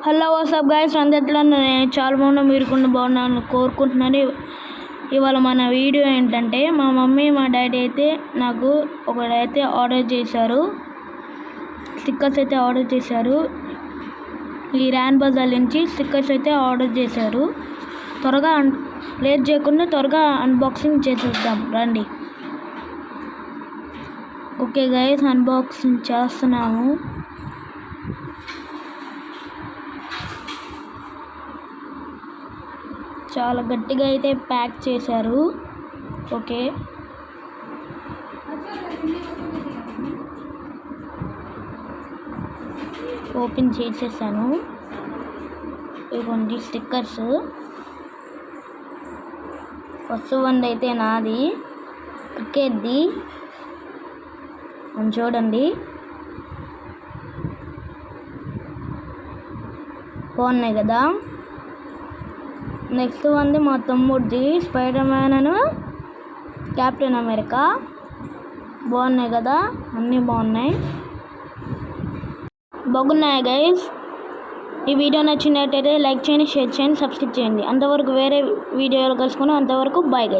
Hello WhatsApp guys, అందరిలో నేను చాలా మీరు బాగున్నాను కోరుకుంటున్నాను. ఇవాళ మన వీడియో ఏంటంటే, మా మమ్మీ మా డాడీ అయితే నాకు ఒకడైతే ఆర్డర్ చేశారు, స్టిక్కర్స్ అయితే ఆర్డర్ చేశారు. ఈ ర్యాన్ బజార్ నుంచి స్టిక్కర్స్ అయితే ఆర్డర్ చేశారు. త్వరగా లేట్ చేయకుండా త్వరగా అన్బాక్సింగ్ చేసేద్దాం రండి. ఓకే గైస్, అన్బాక్సింగ్ చేస్తున్నాము. చాలా గట్టిగా అయితే ప్యాక్ చేశారు. ఓకే, ఓపెన్ చేసేసాను. ఇవ్వండి స్టిక్కర్స్. ఫస్ట్ వన్ అయితే నాది, క్రికెట్ది అని చూడండి, బాగున్నాయి కదా. నెక్స్ట్ వన్ది మా తమ్ముడిది, స్పైడర్ మ్యాన్ అను కెప్టెన్ అమెరికా. బాగున్నాయి కదా, అన్నీ బాగున్నాయి గైస్. ఈ వీడియో నచ్చినట్టయితే లైక్ చేయండి, షేర్ చేయండి, సబ్స్క్రైబ్ చేయండి. అంతవరకు వేరే వీడియోలు కలుసుకుని, అంతవరకు బాయ్ గైస్.